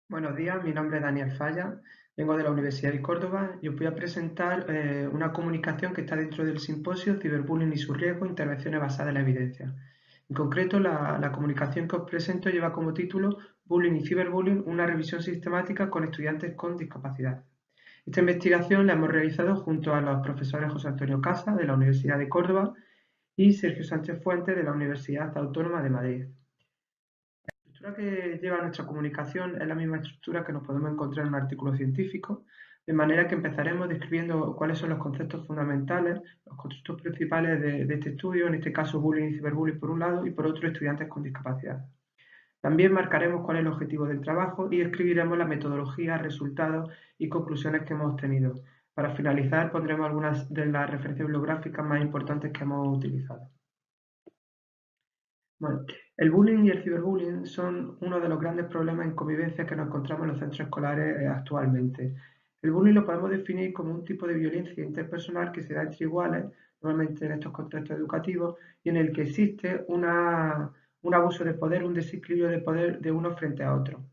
Buenos días, mi nombre es Daniel Falla, vengo de la Universidad de Córdoba y os voy a presentar una comunicación que está dentro del simposio Ciberbullying y su riesgo, intervenciones basadas en la evidencia. En concreto, la comunicación que os presento lleva como título Bullying y Ciberbullying, una revisión sistemática con estudiantes con discapacidad. Esta investigación la hemos realizado junto a los profesores José Antonio Casa, de la Universidad de Córdoba, y Sergio Sánchez Fuentes, de la Universidad Autónoma de Madrid. La estructura que lleva nuestra comunicación es la misma estructura que nos podemos encontrar en un artículo científico, de manera que empezaremos describiendo cuáles son los conceptos fundamentales, los conceptos principales de este estudio, en este caso bullying y ciberbullying por un lado y por otro estudiantes con discapacidad. También marcaremos cuál es el objetivo del trabajo y escribiremos la metodología, resultados y conclusiones que hemos obtenido. Para finalizar pondremos algunas de las referencias bibliográficas más importantes que hemos utilizado. Bueno, el bullying y el ciberbullying son uno de los grandes problemas en convivencia que nos encontramos en los centros escolares actualmente. El bullying lo podemos definir como un tipo de violencia interpersonal que se da entre iguales, normalmente en estos contextos educativos, y en el que existe un abuso de poder, un desequilibrio de poder de uno frente a otro.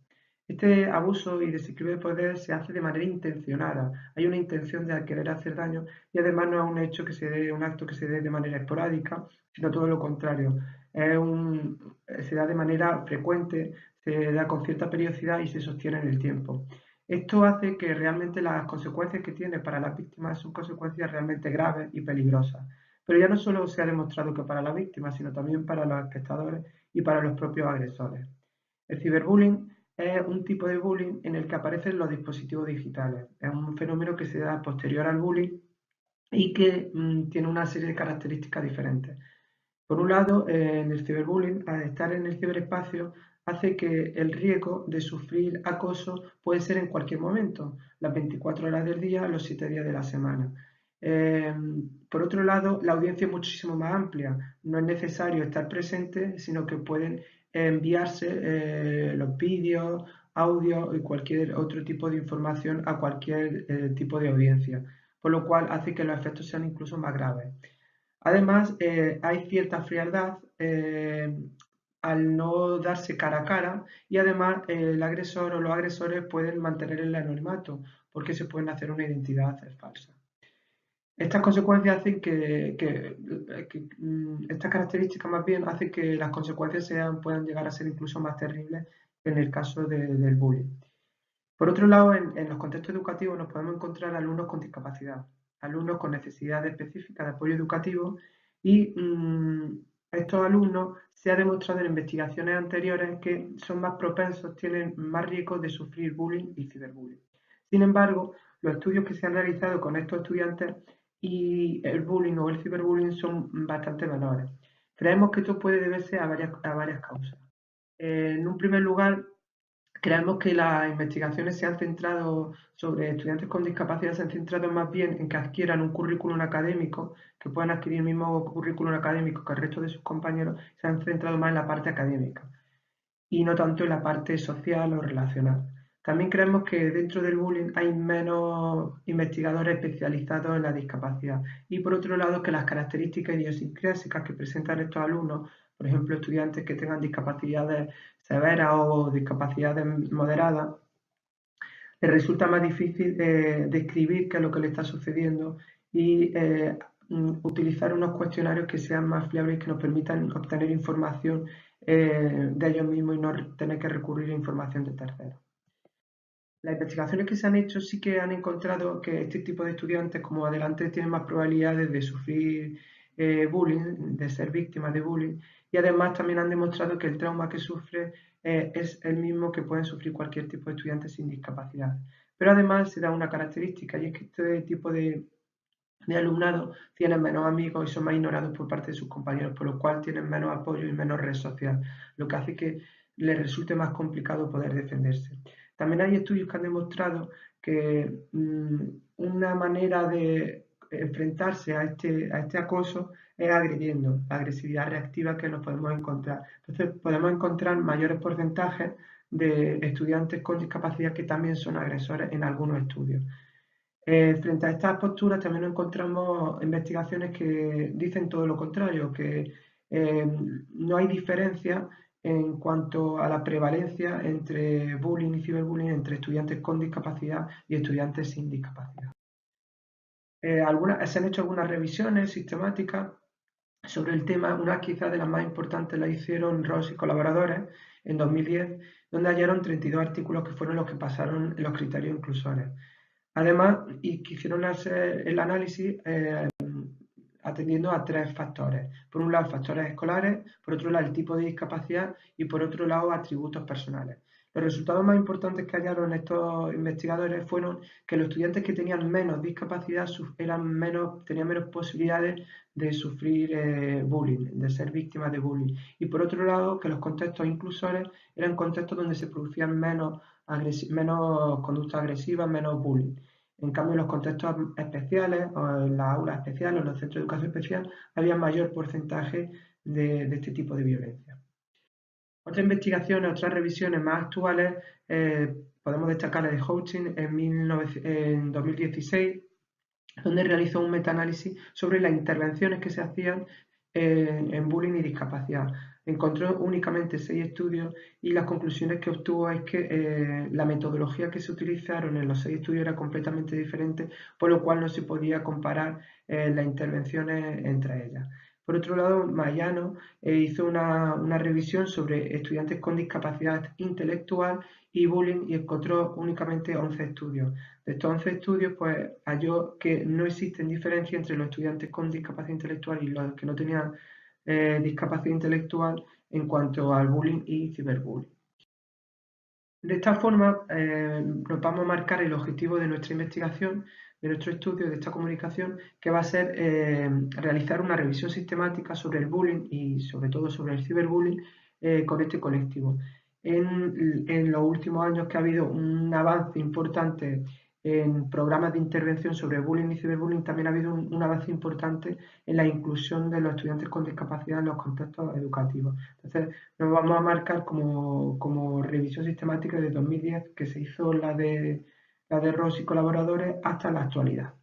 Este abuso y desequilibrio de poder se hace de manera intencionada. Hay una intención de querer hacer daño y además no es un hecho que se dé, un acto que se dé de manera esporádica, sino todo lo contrario. Se da de manera frecuente, se da con cierta periodicidad y se sostiene en el tiempo. Esto hace que realmente las consecuencias que tiene para las víctimas son consecuencias realmente graves y peligrosas. Pero ya no solo se ha demostrado que para las víctimas, sino también para los espectadores y para los propios agresores. El ciberbullying es un tipo de bullying en el que aparecen los dispositivos digitales. Es un fenómeno que se da posterior al bullying y que tiene una serie de características diferentes. Por un lado, en el ciberbullying, al estar en el ciberespacio, hace que el riesgo de sufrir acoso puede ser en cualquier momento, las 24 horas del día, los 7 días de la semana. Eh, por otro lado, la audiencia es muchísimo más amplia. No es necesario estar presente, sino que pueden enviarse los vídeos, audios y cualquier otro tipo de información a cualquier tipo de audiencia, por lo cual hace que los efectos sean incluso más graves. Además, hay cierta frialdad al no darse cara a cara y además el agresor o los agresores pueden mantener el anonimato porque se pueden hacer una identidad falsa. Estas consecuencias hacen estas características más bien hacen que las consecuencias puedan llegar a ser incluso más terribles en el caso del bullying. Por otro lado, en los contextos educativos nos podemos encontrar alumnos con discapacidad, alumnos con necesidades específicas de apoyo educativo y estos alumnos se ha demostrado en investigaciones anteriores que son más propensos, tienen más riesgo de sufrir bullying y ciberbullying. Sin embargo, los estudios que se han realizado con estos estudiantes y el bullying o el ciberbullying son bastante menores. Creemos que esto puede deberse a varias causas. En un primer lugar, creemos que las investigaciones se han centrado sobre estudiantes con discapacidad, se han centrado más bien en que adquieran un currículum académico, que puedan adquirir el mismo currículum académico que el resto de sus compañeros, se han centrado más en la parte académica y no tanto en la parte social o relacional. También creemos que dentro del bullying hay menos investigadores especializados en la discapacidad y por otro lado que las características idiosincrásicas que presentan estos alumnos, por ejemplo estudiantes que tengan discapacidades severas o discapacidades moderadas, les resulta más difícil describir qué es lo que le está sucediendo y utilizar unos cuestionarios que sean más fiables y que nos permitan obtener información de ellos mismos y no tener que recurrir a información de terceros. Las investigaciones que se han hecho sí que han encontrado que este tipo de estudiantes, como adelante, tienen más probabilidades de sufrir bullying, de ser víctimas de bullying, y además también han demostrado que el trauma que sufre es el mismo que pueden sufrir cualquier tipo de estudiante sin discapacidad. Pero además se da una característica y es que este tipo de alumnado tienen menos amigos y son más ignorados por parte de sus compañeros, por lo cual tienen menos apoyo y menos red social, lo que hace que les resulte más complicado poder defenderse. También hay estudios que han demostrado que una manera de enfrentarse a este acoso es agrediendo, la agresividad reactiva que nos podemos encontrar. Entonces podemos encontrar mayores porcentajes de estudiantes con discapacidad que también son agresores en algunos estudios. Frente a estas posturas también encontramos investigaciones que dicen todo lo contrario, que no hay diferencia en cuanto a la prevalencia entre bullying y ciberbullying entre estudiantes con discapacidad y estudiantes sin discapacidad. Se han hecho algunas revisiones sistemáticas sobre el tema. Una quizás de las más importantes la hicieron Ross y colaboradores en 2010, donde hallaron 32 artículos que fueron los que pasaron los criterios inclusores. Además, y quisieron hacer el análisis atendiendo a tres factores. Por un lado, factores escolares, por otro lado, el tipo de discapacidad y por otro lado, atributos personales. Los resultados más importantes que hallaron estos investigadores fueron que los estudiantes que tenían menos discapacidad tenían menos posibilidades de sufrir bullying, de ser víctimas de bullying. Y por otro lado, que los contextos inclusores eran contextos donde se producían menos conductas agresivas, menos bullying. En cambio, en los contextos especiales, o en las aulas especiales, o en los centros de educación especial, había mayor porcentaje de este tipo de violencia. Otras investigaciones, otras revisiones más actuales, podemos destacar la de Houghton en 2016, donde realizó un metaanálisis sobre las intervenciones que se hacían en bullying y discapacidad. Encontró únicamente 6 estudios y las conclusiones que obtuvo es que la metodología que se utilizaron en los 6 estudios era completamente diferente, por lo cual no se podía comparar las intervenciones entre ellas. Por otro lado, Mayano hizo una revisión sobre estudiantes con discapacidad intelectual y bullying y encontró únicamente 11 estudios. De estos 11 estudios, pues halló que no existen diferencias entre los estudiantes con discapacidad intelectual y los que no tenían discapacidad intelectual en cuanto al bullying y ciberbullying. De esta forma, nos vamos a marcar el objetivo de nuestra investigación, de nuestro estudio, de esta comunicación, que va a ser realizar una revisión sistemática sobre el bullying y sobre todo sobre el ciberbullying con este colectivo. En los últimos años que ha habido un avance importante en programas de intervención sobre bullying y ciberbullying, también ha habido un avance importante en la inclusión de los estudiantes con discapacidad en los contextos educativos. Entonces, nos vamos a marcar como revisión sistemática de 2010, que se hizo la de Ross y colaboradores, hasta la actualidad.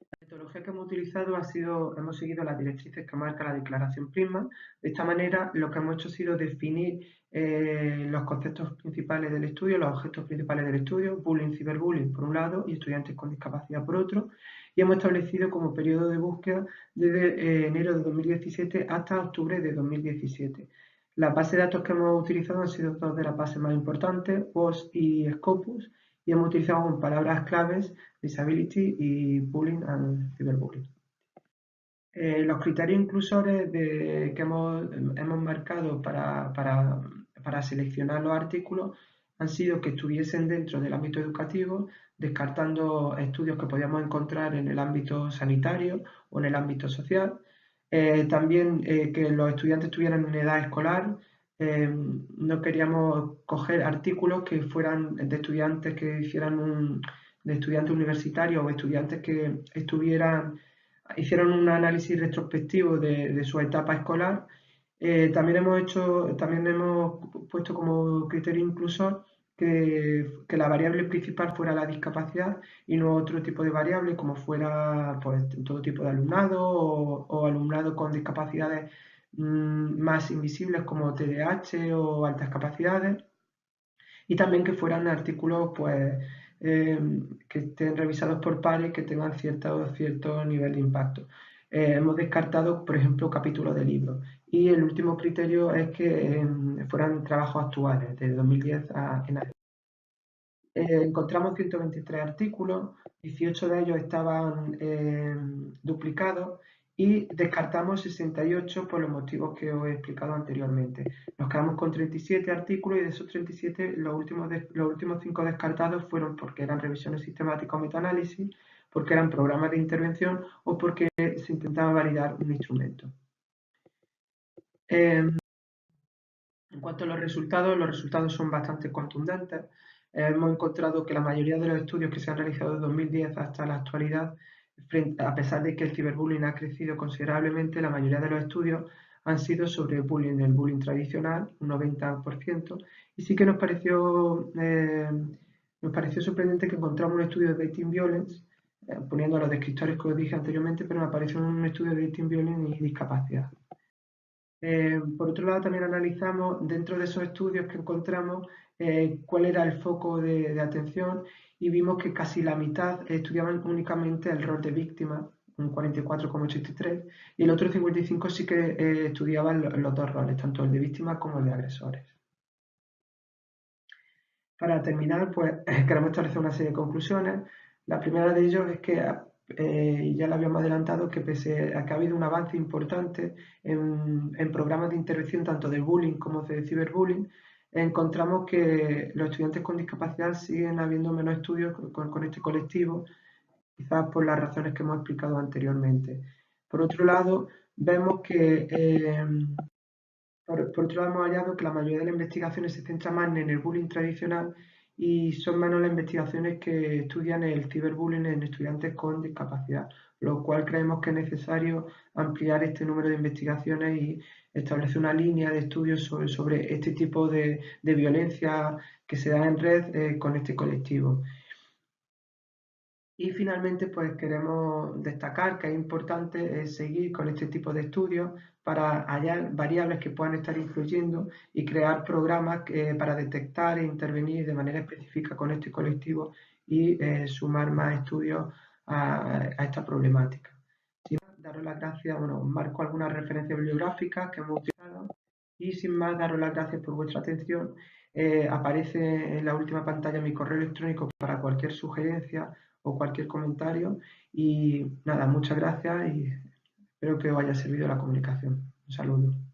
La metodología que hemos utilizado hemos seguido las directrices que marca la declaración Prisma. De esta manera, lo que hemos hecho ha sido definir los conceptos principales del estudio, los objetos principales del estudio, bullying, ciberbullying por un lado y estudiantes con discapacidad por otro, y hemos establecido como periodo de búsqueda desde enero de 2017 hasta octubre de 2017. Las bases de datos que hemos utilizado han sido dos de las bases más importantes, WOS y Scopus, y hemos utilizado con palabras claves disability y bullying and cyberbullying. Los criterios inclusores que hemos marcado para seleccionar los artículos han sido que estuviesen dentro del ámbito educativo, descartando estudios que podíamos encontrar en el ámbito sanitario o en el ámbito social. También que los estudiantes tuvieran una edad escolar. No queríamos coger artículos que fueran de estudiantes que de estudiantes universitarios o estudiantes que hicieron un análisis retrospectivo de su etapa escolar. También hemos puesto como criterio inclusor que la variable principal fuera la discapacidad y no otro tipo de variable como fuera pues, todo tipo de alumnado o alumnado con discapacidades más invisibles como TDAH o altas capacidades, y también que fueran artículos pues, que estén revisados por pares que tengan cierto nivel de impacto. Hemos descartado, por ejemplo, capítulos de libros. Y el último criterio es que fueran trabajos actuales, de 2010 en adelante. Encontramos 123 artículos, 18 de ellos estaban duplicados y descartamos 68 por los motivos que os he explicado anteriormente. Nos quedamos con 37 artículos y de esos 37 los últimos 5 descartados fueron porque eran revisiones sistemáticas o metaanálisis, porque eran programas de intervención o porque se intentaba validar un instrumento. En cuanto a los resultados son bastante contundentes. Hemos encontrado que la mayoría de los estudios que se han realizado desde 2010 hasta la actualidad, a pesar de que el ciberbullying ha crecido considerablemente, la mayoría de los estudios han sido sobre el bullying tradicional, un 90%, y sí que nos pareció sorprendente que encontramos un estudio de dating violence, poniendo los descriptores que os dije anteriormente, pero me apareció un estudio de dating violence y discapacidad. Por otro lado, también analizamos dentro de esos estudios que encontramos cuál era el foco de atención y vimos que casi la mitad estudiaban únicamente el rol de víctima, un 44,83, y el otro 55 sí que estudiaban los dos roles, tanto el de víctima como el de agresores. Para terminar, pues queremos establecer una serie de conclusiones. La primera de ellos es que, ya lo habíamos adelantado, que pese a que ha habido un avance importante en programas de intervención tanto de bullying como de ciberbullying, encontramos que los estudiantes con discapacidad siguen habiendo menos estudios con este colectivo, quizás por las razones que hemos explicado anteriormente. Por otro lado, vemos que por otro lado, hemos hallado que la mayoría de las investigaciones se centran más en el bullying tradicional y son menos las investigaciones que estudian el ciberbullying en estudiantes con discapacidad, lo cual creemos que es necesario ampliar este número de investigaciones y establecer una línea de estudios sobre este tipo de violencia que se da en red con este colectivo. Y finalmente, pues queremos destacar que es importante seguir con este tipo de estudios para hallar variables que puedan estar influyendo y crear programas para detectar e intervenir de manera específica con este colectivo y sumar más estudios a esta problemática. Sin más, daros las gracias, bueno, marco algunas referencias bibliográficas que hemos utilizado y sin más, daros las gracias por vuestra atención. Aparece en la última pantalla mi correo electrónico para cualquier sugerencia o cualquier comentario. Y nada, muchas gracias y espero que os haya servido la comunicación. Un saludo.